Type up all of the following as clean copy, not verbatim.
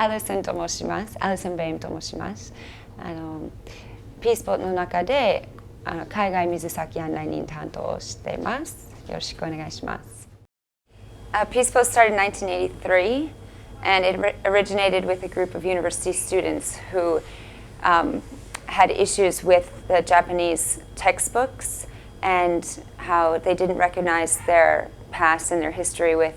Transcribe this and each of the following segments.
Allison と申します。Allison Bame と申します。PeaceBoat の中で海外水先案内人担当をしています。よろしくお願いします。PeaceBoat started in 1983, and it originated with a group of university students who had issues with the Japanese textbooks and how they didn't recognize their past and their history with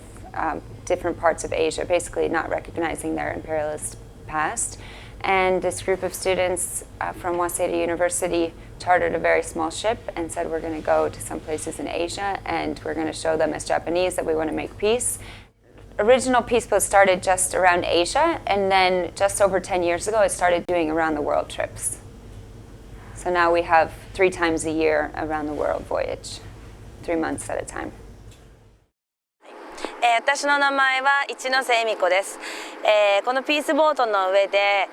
different parts of Asia, basically not recognizing their imperialist past. And this group of students from Waseda University chartered a very small ship and said, we're going to go to some places in Asia and we're going to show them as Japanese that we want to make peace. Original PeaceBoat started just around Asia, and then just over 10 years ago it started doing around the world trips. So now we have 3 times a year around the world voyage, 3 months at a time. 私の名前は一ノ瀬恵美子です。このピースボートの上で、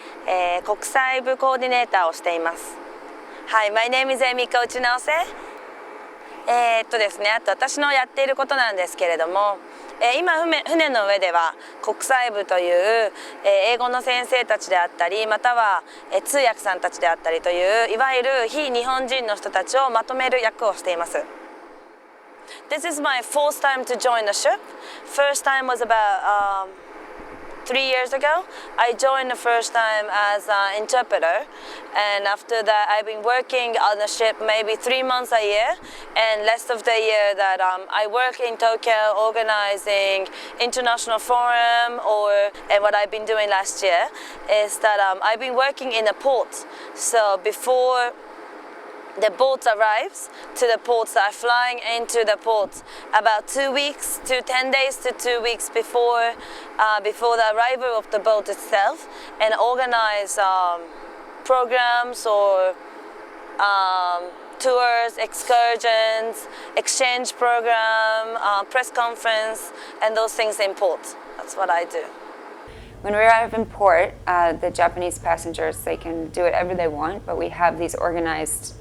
国際部コーディネーターをしています。はい、My name is Emiko 内ノ瀬。ですね、あと私のやっていることなんですけれども、今船の上では国際部という英語の先生たちであったり、または通訳さんたちであったりといういわゆる非日本人の人たちをまとめる役をしています。This is my fourth time to join the ship. First time was about 3 years ago. I joined the first time as an interpreter, and after that I've been working on the ship maybe 3 months a year, and rest of the year that I work in Tokyo organizing international forum, and what I've been doing last year is that I've been working in a port. So before the boat arrives to the ports, are flying into the port about 2 weeks to 10 days to 2 weeks before the arrival of the boat itself, and organize programs or tours, excursions, exchange program, press conference, and those things in port. That's what I do. When we arrive in port, the Japanese passengers, they can do whatever they want, but we have these organized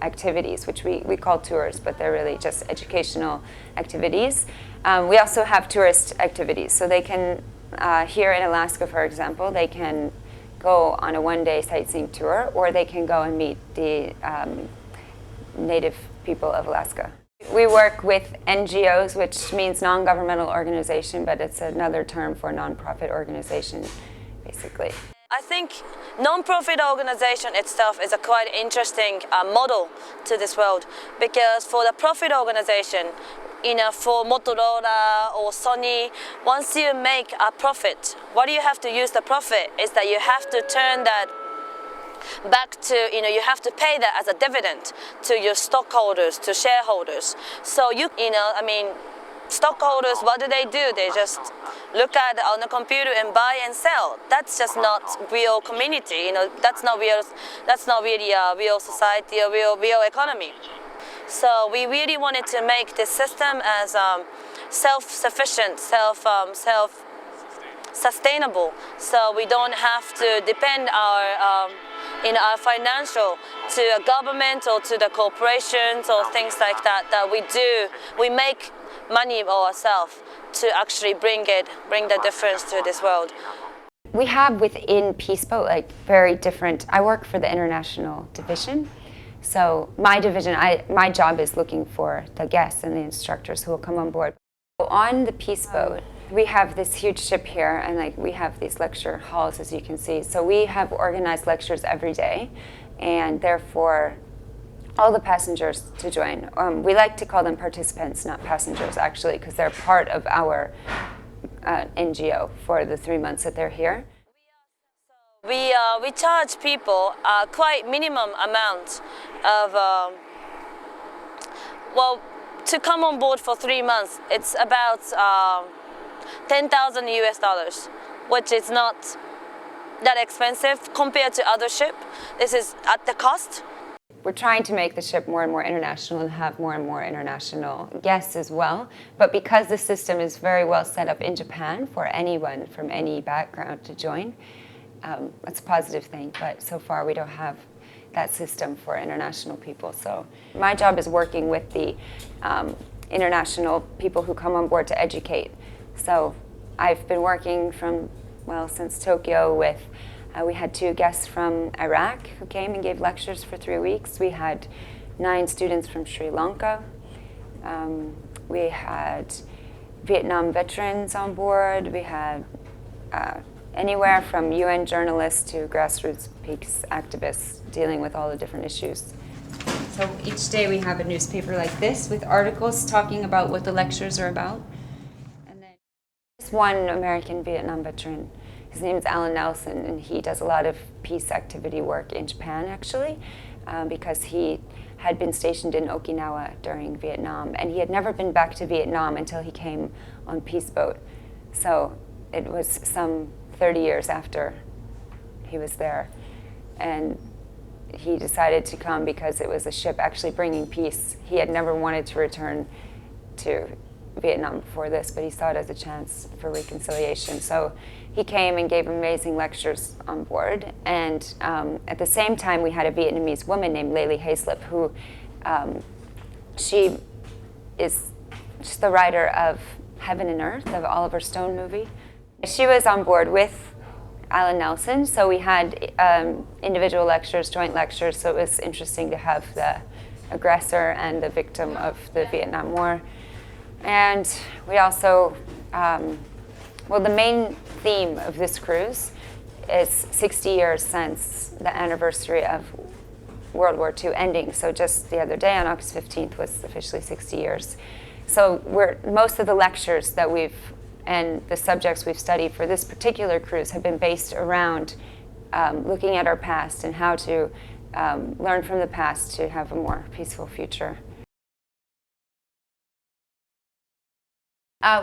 activities, which we call tours, but they're really just educational activities. We also have tourist activities, so they can, here in Alaska, for example, they can go on a one-day sightseeing tour, or they can go and meet the native people of Alaska. We work with NGOs, which means non-governmental organization, but it's another term for non-profit organization, basically. I think non-profit organization itself is a quite interesting model to this world, because for the profit organization, for Motorola or Sony, once you make a profit, what you have to use the profit is that you have to turn that back to, you have to pay that as a dividend to your stockholders, to shareholders. So stockholders, what do? They just look at on the computer and buy and sell. That's just not real community. That's not really a real society or real economy. So we really wanted to make this system as self-sufficient, self-sustainable, so we don't have to depend our financial to a government or to the corporations or things like that. We make money ourselves to actually bring the difference to this world. We have within PeaceBoat very different. I work for the international division, so my division, my job is looking for the guests and the instructors who will come on board. On the PeaceBoat, we have this huge ship here, and we have these lecture halls, as you can see. So we have organized lectures every day, and therefore all the passengers to join. We like to call them participants, not passengers, actually, because they're part of our NGO for the 3 months that they're here. We charge people quite minimum amount of to come on board for 3 months. It's about $10,000 US, which is not that expensive compared to other ships. This is at the cost. We're trying to make the ship more and more international and have more and more international guests as well. But because the system is very well set up in Japan for anyone from any background to join, it's a positive thing. But so far we don't have that system for international people. So my job is working with the international people who come on board to educate. So I've been working from well, since Tokyo with, we had 2 guests from Iraq who came and gave lectures for 3 weeks. We had 9 students from Sri Lanka. We had Vietnam veterans on board. We had anywhere from UN journalists to grassroots peace activists dealing with all the different issues. So each day we have a newspaper like this with articles talking about what the lectures are about. And then there's one American Vietnam veteran. His name is Alan Nelson, and he does a lot of peace activity work in Japan, actually, because he had been stationed in Okinawa during Vietnam, and he had never been back to Vietnam until he came on PeaceBoat. So it was some 30 years after he was there, and he decided to come because it was a ship actually bringing peace. He had never wanted to return to Vietnam before this, but he saw it as a chance for reconciliation. So he came and gave amazing lectures on board. And at the same time, we had a Vietnamese woman named Layli Haislip, who she is just the writer of Heaven and Earth, the Oliver Stone movie. She was on board with Alan Nelson, so we had individual lectures, joint lectures, so it was interesting to have the aggressor and the victim of the Vietnam War. And we also, well, the main theme of this cruise is 60 years since the anniversary of World War II ending. So just the other day on August 15th was officially 60 years. So most of the lectures that and the subjects we've studied for this particular cruise have been based around looking at our past and how to learn from the past to have a more peaceful future.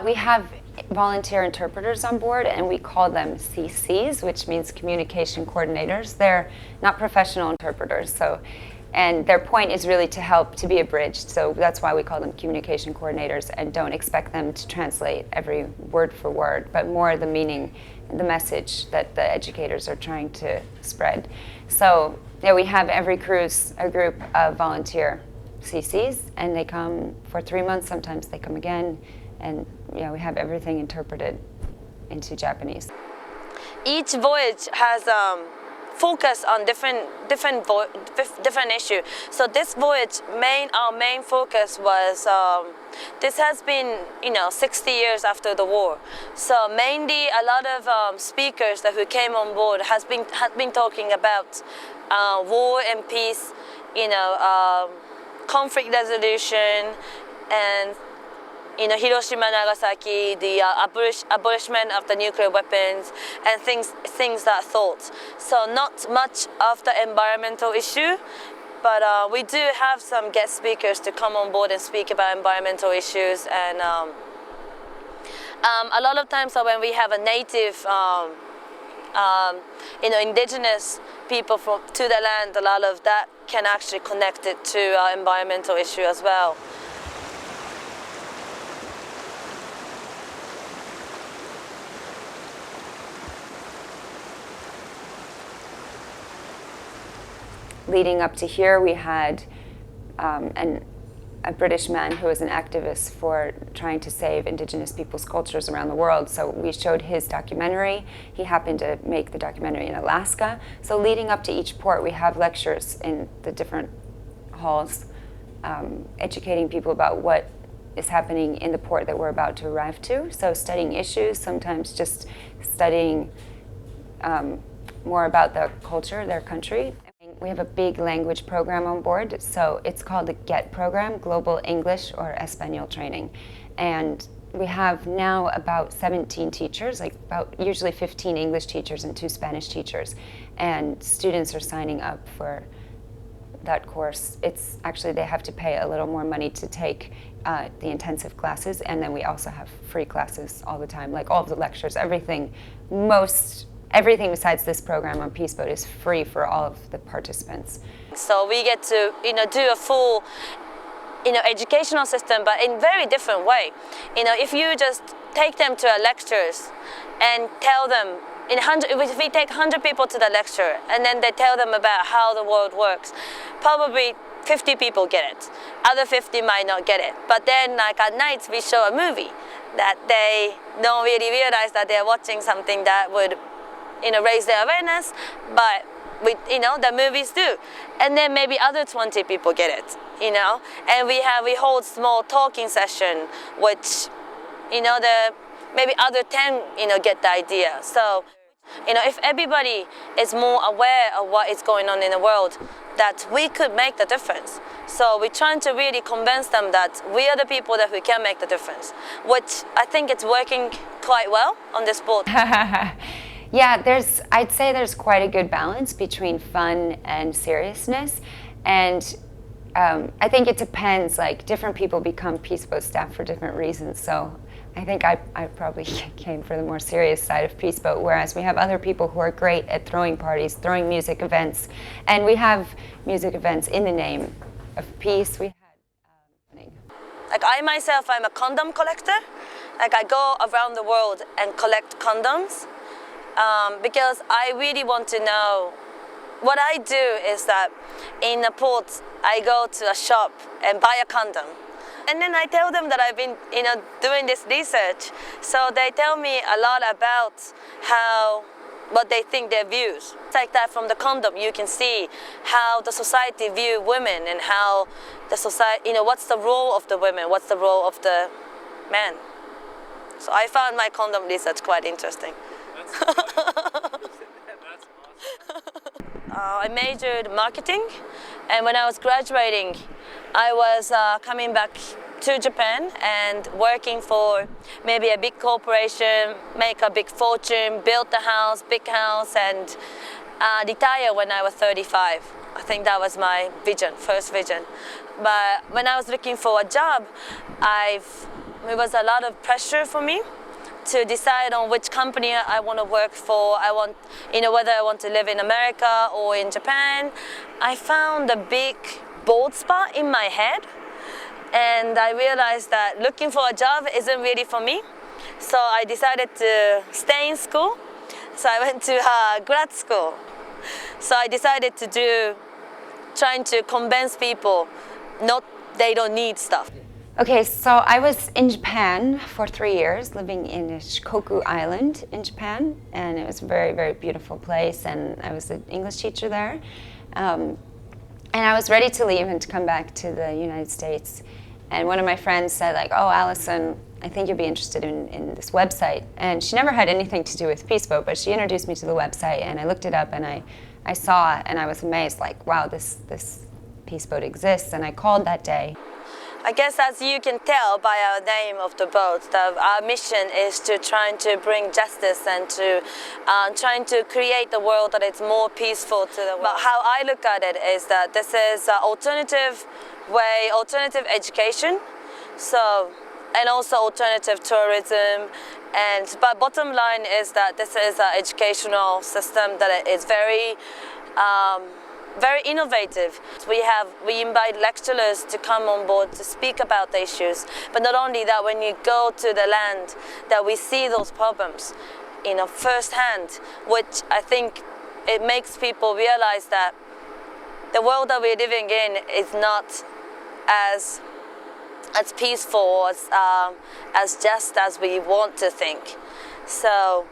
We have volunteer interpreters on board, and we call them CCs, which means communication coordinators. They're not professional interpreters, and their point is really to help to be a bridge. So that's why we call them communication coordinators, and don't expect them to translate every word for word, but more the meaning, the message that the educators are trying to spread. So yeah, we have every cruise a group of volunteer CCs, and they come for 3 months. Sometimes they come again. And yeah, we have everything interpreted into Japanese. Each voyage has focus on different issue. So this voyage, our main focus was this has been 60 years after the war. So mainly a lot of speakers who came on board had been talking about war and peace, conflict resolution, and Hiroshima, Nagasaki, the abolishment of the nuclear weapons, and things that thought. So not much of the environmental issue, but we do have some guest speakers to come on board and speak about environmental issues. And a lot of times when we have a native, indigenous people to the land, a lot of that can actually connect it to environmental issue as well. Leading up to here, we had a British man who was an activist for trying to save indigenous people's cultures around the world. So we showed his documentary. He happened to make the documentary in Alaska. So leading up to each port, we have lectures in the different halls, educating people about what is happening in the port that we're about to arrive to. So studying issues, sometimes just studying more about the culture, their country. We have a big language program on board, so it's called the GET program, Global English or Espanol Training. And we have now about 17 teachers, like about usually 15 English teachers and 2 Spanish teachers. And students are signing up for that course. It's actually, they have to pay a little more money to take the intensive classes, and then we also have free classes all the time, like all of the lectures, everything besides this program on PeaceBoat is free for all of the participants. So we get to do a full educational system, but in very different way. If you just take them to lectures and tell them, if we take 100 people to the lecture and then they tell them about how the world works, probably 50 people get it. Other 50 might not get it. But then at night we show a movie that they don't really realize that they're watching something that would, raise their awareness, but the movies do. And then maybe other 20 people get it, and we hold small talking session, which, maybe other 10, get the idea. So, if everybody is more aware of what is going on in the world, that we could make the difference. So we're trying to really convince them that we are the people that we can make the difference, which I think it's working quite well on this boat. Yeah, I'd say there's quite a good balance between fun and seriousness, and I think it depends. Like, different people become PeaceBoat staff for different reasons. So I think I probably came for the more serious side of PeaceBoat, whereas we have other people who are great at throwing parties, throwing music events, and we have music events in the name of peace. We had like I myself, I'm a condom collector. Like, I go around the world and collect condoms because I really want to know. What I do is that in a port, I go to a shop and buy a condom. And then I tell them that I've been, doing this research. So they tell me a lot about what they think their views. It's like that from the condom, you can see how the society view women and how the society, what's the role of the women, what's the role of the men. So I found my condom research quite interesting. That's awesome. I majored marketing, and when I was graduating, I was coming back to Japan and working for maybe a big corporation, make a big fortune, build a big house, and retire when I was 35. I think that was my first vision. But when I was looking for a job, it was a lot of pressure for me to decide on which company I want to work for. Whether I want to live in America or in Japan. I found a big bald spot in my head, and I realized that looking for a job isn't really for me. So I decided to stay in school. So I went to grad school. So I decided to trying to convince people they don't need stuff. Okay, so I was in Japan for 3 years, living in Shikoku Island in Japan, and it was a very, very beautiful place, and I was an English teacher there. And I was ready to leave and to come back to the United States. And one of my friends said, like, "Oh, Allison, I think you'll be interested in this website." And she never had anything to do with PeaceBoat, but she introduced me to the website, and I looked it up, and I saw it, and I was amazed, like, wow, this PeaceBoat exists. And I called that day. I guess, as you can tell by our name of the boat, our mission is to trying to bring justice and to trying to create a world that is more peaceful to the world. But how I look at it is that this is alternative education, and also alternative tourism. But bottom line is that this is an educational system that is very innovative. We invite lecturers to come on board to speak about the issues. But not only that, when you go to the land, that we see those problems, firsthand, which I think it makes people realize that the world that we're living in is not as peaceful, as just as we want to think. So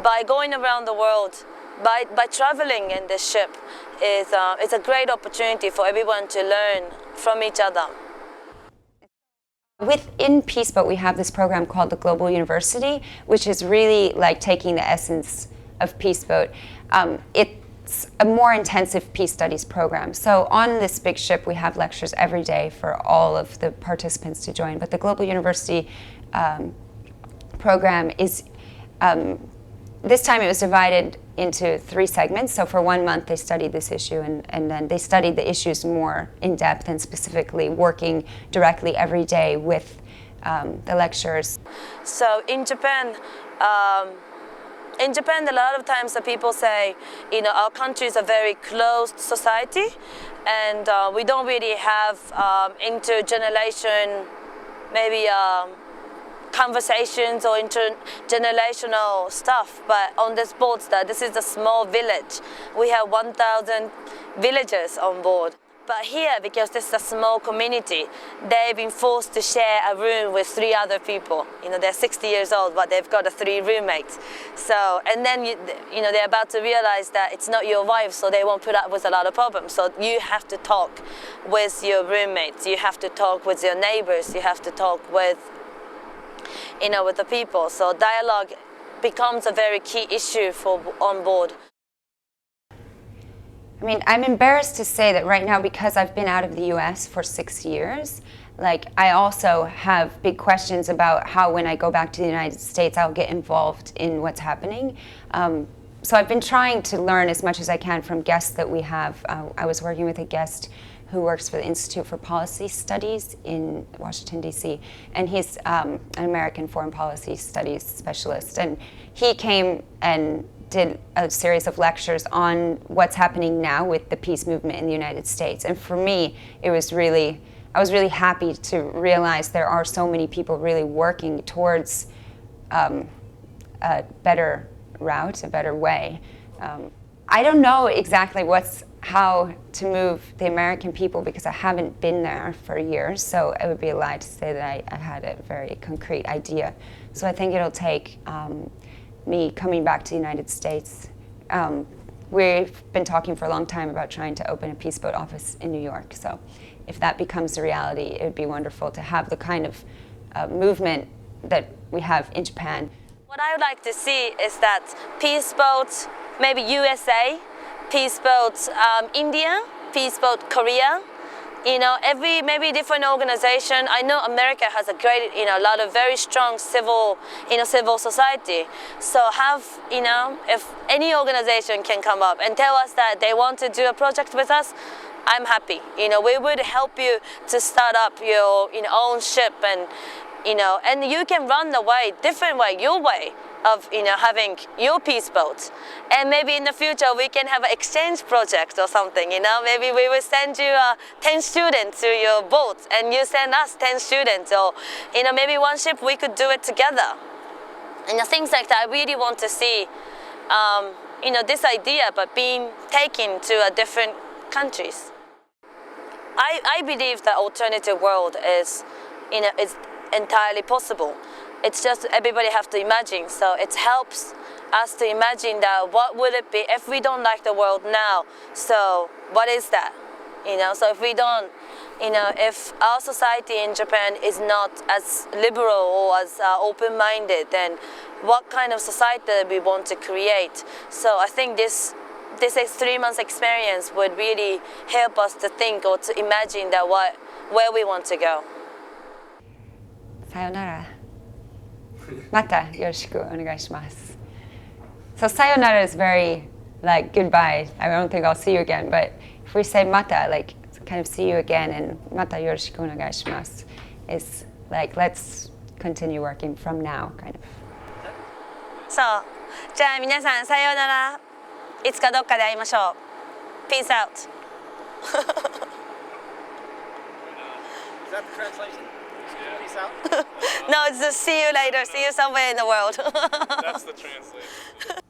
by going around the world, by traveling in this ship, it's a great opportunity for everyone to learn from each other. Within PeaceBoat, we have this program called the Global University, which is really like taking the essence of PeaceBoat. It's a more intensive peace studies program. So on this big ship, we have lectures every day for all of the participants to join. But the Global University program is, this time it was divided into 3 segments. So for 1 month, they studied this issue, and then they studied the issues more in depth and specifically working directly every day with the lecturers. So in Japan, a lot of times the people say, our country is a very closed society, and we don't really have intergeneration, maybe conversations or intergenerational stuff. But on this boat, this is a small village. We have 1,000 villagers on board. But here, because this is a small community, they've been forced to share a room with 3 other people. You know, they're 60 years old, but they've got 3 roommates. So, and then, you know, they're about to realize that it's not your wife, so they won't put up with a lot of problems. So you have to talk with your roommates, you have to talk with your neighbors, you have to talk with, you know, with the people. So dialogue becomes a very key issue for on board. I mean, I'm embarrassed to say that right now, because I've been out of the US for 6 years, like, I also have big questions about how when I go back to the United States, I'll get involved in what's happening. So I've been trying to learn as much as I can from guests that we have. I was working with a guest who works for the Institute for Policy Studies in Washington, D.C., and he's an American foreign policy studies specialist. And he came and did a series of lectures on what's happening now with the peace movement in the United States. And for me, I was really happy to realize there are so many people really working towards a better route, a better way. I don't know exactly how to move the American people because I haven't been there for years, so it would be a lie to say that I had a very concrete idea. So I think it'll take me coming back to the United States. We've been talking for a long time about trying to open a PeaceBoat office in New York, so if that becomes a reality, it would be wonderful to have the kind of movement that we have in Japan. What I would like to see is that PeaceBoat, maybe USA, PeaceBoat India, PeaceBoat Korea, you know, every maybe different organization. I know America has a great, you know, a lot of very strong civil society. So if any organization can come up and tell us that they want to do a project with us, I'm happy. You know, we would help you to start up your own ship, and you can run the way, different way, your way of having your PeaceBoat. And maybe in the future we can have an exchange project or something. Maybe we will send you 10 students to your boat, and you send us 10 students, or maybe one ship we could do it together. And things like that. I really want to see this idea, but being taken to different countries. I believe that alternative world is entirely possible. It's just everybody have to imagine. So it helps us to imagine that what would it be if we don't like the world now. So what is that? So if we don't, if our society in Japan is not as liberal or as open-minded, then what kind of society we want to create? So I think this 3 months experience would really help us to think or to imagine that where we want to go. さよなら。またよろしくお願いします。So sayonara is very like goodbye. I don't think I'll see you again, but if we say mata, like kind of see you again, and mata yoroshiku onegai shimasu is like let's continue working from now, kind of. そう。じゃあ皆さんさようなら。いつかどっかで会いましょう。Peace out. Is that the translation? Peace out? No, it's just see you later. See you somewhere in the world. That's the translation.